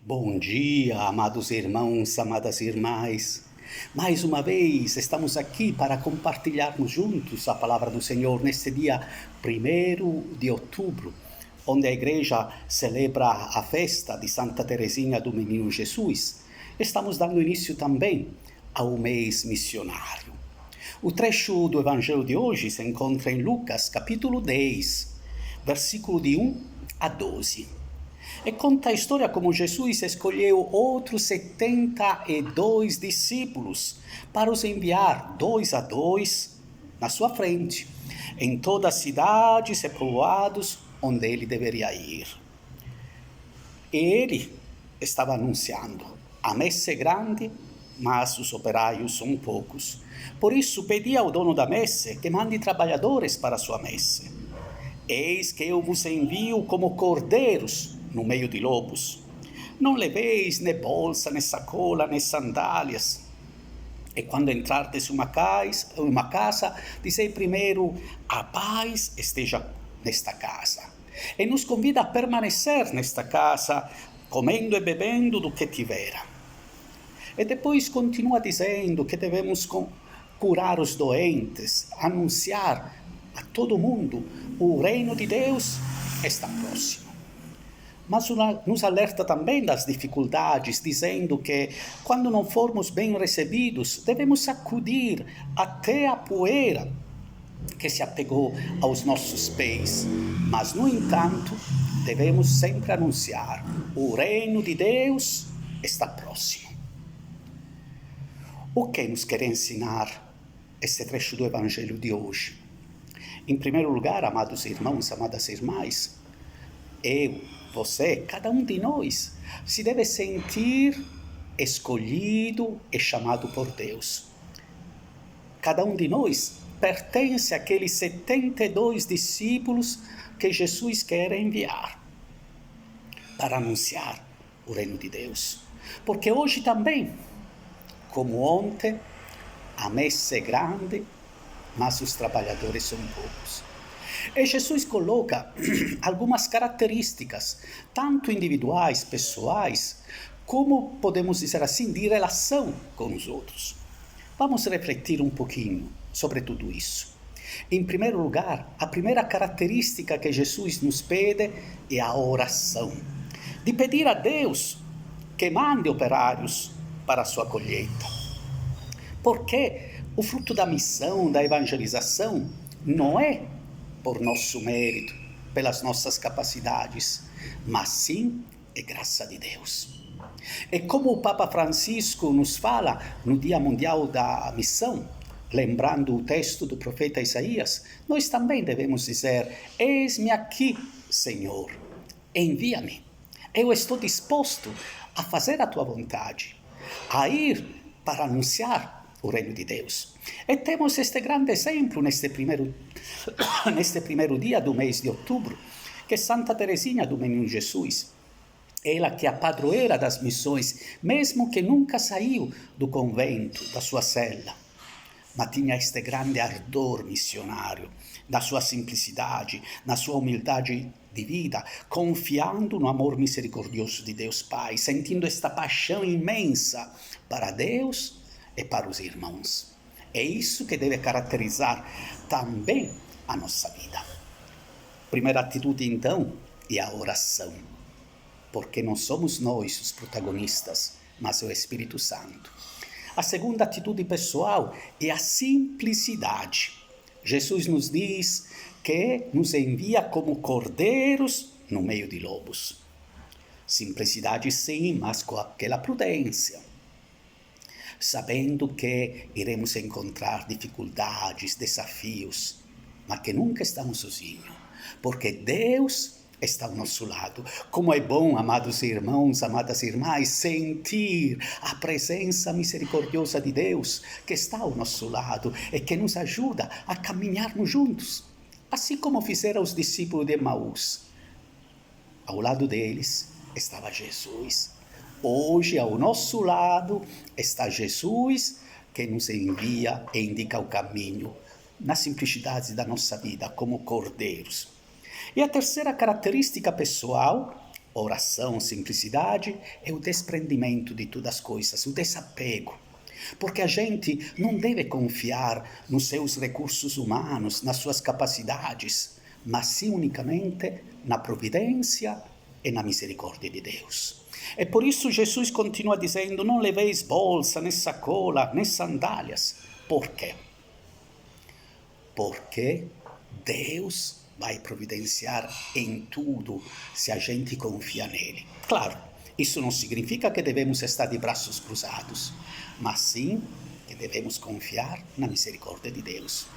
Bom dia, amados irmãos, amadas irmãs. Mais uma vez estamos aqui para compartilharmos juntos a palavra do Senhor neste dia 1º de outubro, onde a igreja celebra a festa de Santa Teresinha do Menino Jesus. Estamos dando início também ao mês missionário. O trecho do evangelho de hoje se encontra em Lucas, capítulo 10, versículo de 1 a 12. E conta a história como Jesus escolheu outros 72 discípulos para os enviar 2 a 2 na sua frente, em todas as cidades e povoados onde ele deveria ir. E ele estava anunciando: a messe é grande, mas os operários são poucos. Por isso pedi ao dono da messe que mande trabalhadores para a sua messe. Eis que eu vos envio como cordeiros no meio de lobos. Não leveis nem bolsa, nem sacola, nem sandálias. E quando entrardes em uma casa, dizei primeiro: a paz esteja nesta casa. E nos convida a permanecer nesta casa, comendo e bebendo do que tivera. E depois continua dizendo que devemos curar os doentes, anunciar a todo mundo: o reino de Deus está próximo. Mas nos alerta também das dificuldades, dizendo que, quando não formos bem recebidos, devemos sacudir até a poeira que se apegou aos nossos pés. Mas, no entanto, devemos sempre anunciar: o reino de Deus está próximo. O que nos quer ensinar este trecho do evangelho de hoje? Em primeiro lugar, amados irmãos, amadas irmãs, eu, você, cada um de nós, se deve sentir escolhido e chamado por Deus. Cada um de nós pertence àqueles 72 discípulos que Jesus quer enviar para anunciar o reino de Deus. Porque hoje também, como ontem, a messe é grande, mas os trabalhadores são poucos. E Jesus coloca algumas características, tanto individuais, pessoais, como, podemos dizer assim, de relação com os outros. Vamos refletir um pouquinho sobre tudo isso. Em primeiro lugar, a primeira característica que Jesus nos pede é a oração. De pedir a Deus que mande operários para a sua colheita. Porque o fruto da missão, da evangelização, não é por nosso mérito, pelas nossas capacidades, mas sim é graça de Deus. E como o Papa Francisco nos fala no Dia Mundial da Missão, lembrando o texto do profeta Isaías, nós também devemos dizer: eis-me aqui, Senhor, envia-me. Eu estou disposto a fazer a tua vontade, a ir para anunciar o reino de Deus. E temos este grande exemplo neste primeiro dia do mês de outubro, que é Santa Teresinha do Menino Jesus. Ela que é a padroeira das missões, mesmo que nunca saiu do convento, da sua cela, mas tinha este grande ardor missionário, da sua simplicidade, na sua humildade de vida, confiando no amor misericordioso de Deus Pai, sentindo esta paixão imensa para Deus e para os irmãos. É isso que deve caracterizar também a nossa vida. Primeira atitude, então, é a oração, porque não somos nós os protagonistas, mas o Espírito Santo. A segunda atitude pessoal é a simplicidade. Jesus nos diz que nos envia como cordeiros no meio de lobos. Simplicidade sim, mas com aquela prudência, sabendo que iremos encontrar dificuldades, desafios, mas que nunca estamos sozinhos, porque Deus está ao nosso lado. Como é bom, amados irmãos, amadas irmãs, sentir a presença misericordiosa de Deus que está ao nosso lado e que nos ajuda a caminharmos juntos, assim como fizeram os discípulos de Emaús. Ao lado deles estava Jesus. Hoje, ao nosso lado, está Jesus, que nos envia e indica o caminho, na simplicidade da nossa vida, como cordeiros. E a terceira característica pessoal Oração, simplicidade é o desprendimento de todas as coisas, o desapego. Porque a gente não deve confiar nos seus recursos humanos, nas suas capacidades, mas sim unicamente na providência e na misericórdia de Deus. E por isso Jesus continua dizendo: não leveis bolsa, né sacola, né sandálias. Por quê? Porque Deus vai providenciar em tudo se a gente confia nele. Claro, isso não significa que devemos estar de braços cruzados, mas sim que devemos confiar na misericórdia de Deus.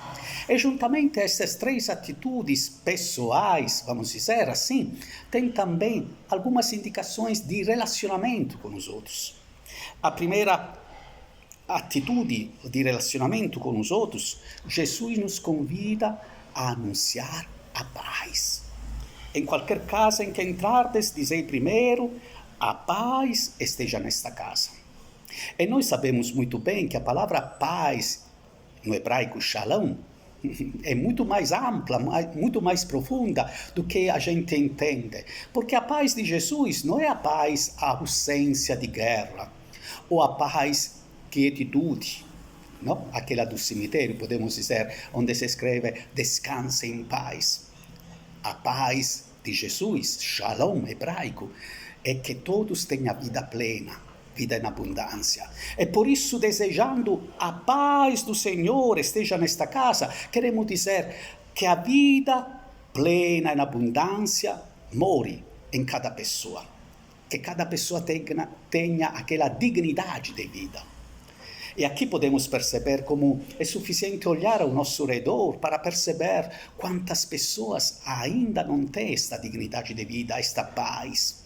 E juntamente a essas três atitudes pessoais, vamos dizer assim, tem também algumas indicações de relacionamento com os outros. A primeira atitude de relacionamento com os outros, Jesus nos convida a anunciar a paz. Em qualquer casa em que entrardes, dizei primeiro: a paz esteja nesta casa. E nós sabemos muito bem que a palavra paz, no hebraico shalom, é muito mais ampla, muito mais profunda do que a gente entende. Porque a paz de Jesus não é a paz, a ausência de guerra, ou a paz quietude, não? Aquela do cemitério, podemos dizer, onde se escreve descanse em paz. A paz de Jesus, shalom hebraico, é que todos tenham vida plena, vida em abundância. E por isso, desejando a paz do Senhor esteja nesta casa, queremos dizer que a vida plena em abundância more em cada pessoa. Que cada pessoa tenha aquela dignidade de vida. E aqui podemos perceber como é suficiente olhar ao nosso redor para perceber quantas pessoas ainda não têm esta dignidade de vida, esta paz,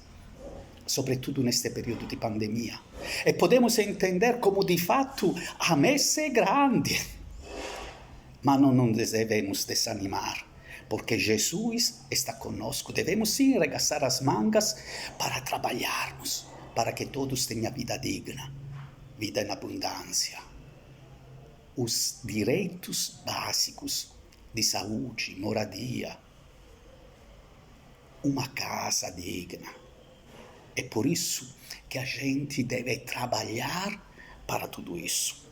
sobretudo neste período de pandemia. E podemos entender como de fato a messa é grande, mas não devemos desanimar, porque Jesus está conosco. Devemos sim arregaçar as mangas para trabalharmos, para que todos tenham vida digna. Vida em abundância, os direitos básicos de saúde, moradia, uma casa digna. É por isso que a gente deve trabalhar para tudo isso.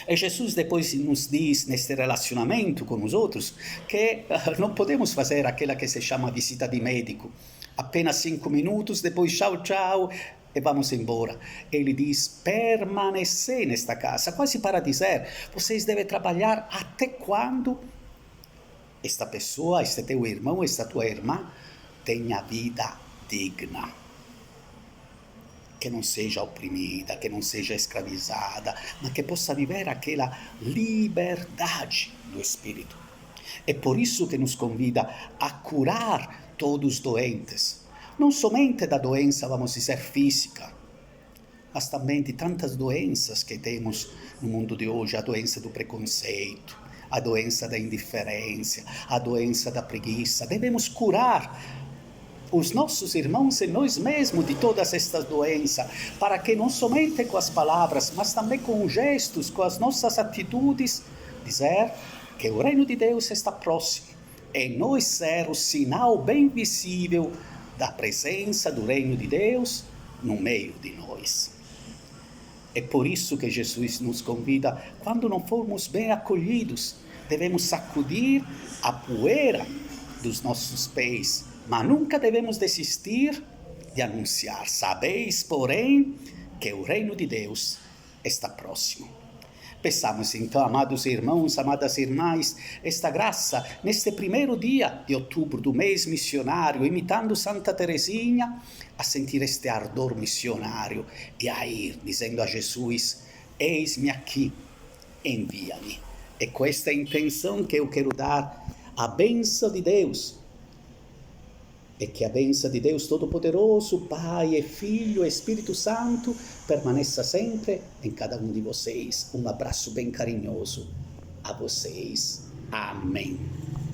E Jesus depois nos diz, neste relacionamento com os outros, que não podemos fazer aquela que se chama visita de médico. Apenas 5 minutos, depois tchau, tchau, e vamos embora. Ele diz: permanecer nesta casa, quase para dizer, vocês devem trabalhar até quando esta pessoa, este teu irmão, esta tua irmã, tenha vida digna. Que não seja oprimida, que não seja escravizada, mas que possa viver aquela liberdade do Espírito. É por isso que nos convida a curar todos os doentes, não somente da doença, vamos dizer, física, mas também de tantas doenças que temos no mundo de hoje, a doença do preconceito, a doença da indiferença, a doença da preguiça. Devemos curar os nossos irmãos e nós mesmos de todas estas doenças, para que não somente com as palavras, mas também com gestos, com as nossas atitudes, dizer que o reino de Deus está próximo, e nós ser o sinal bem visível da presença do reino de Deus no meio de nós. É por isso que Jesus nos convida, quando não formos bem acolhidos, devemos sacudir a poeira dos nossos pés, mas nunca devemos desistir de anunciar. Sabeis, porém, que o reino de Deus está próximo. Peçamos então, amados irmãos, amadas irmãs, esta graça neste primeiro dia de outubro do mês missionário, imitando Santa Teresinha, a sentir este ardor missionário e a ir dizendo a Jesus: eis-me aqui, envia-me. É com esta intenção que eu quero dar a bênção de Deus. E que a bênção de Deus Todo-Poderoso, Pai e Filho e Espírito Santo, permaneça sempre em cada um de vocês. Um abraço bem carinhoso a vocês. Amém.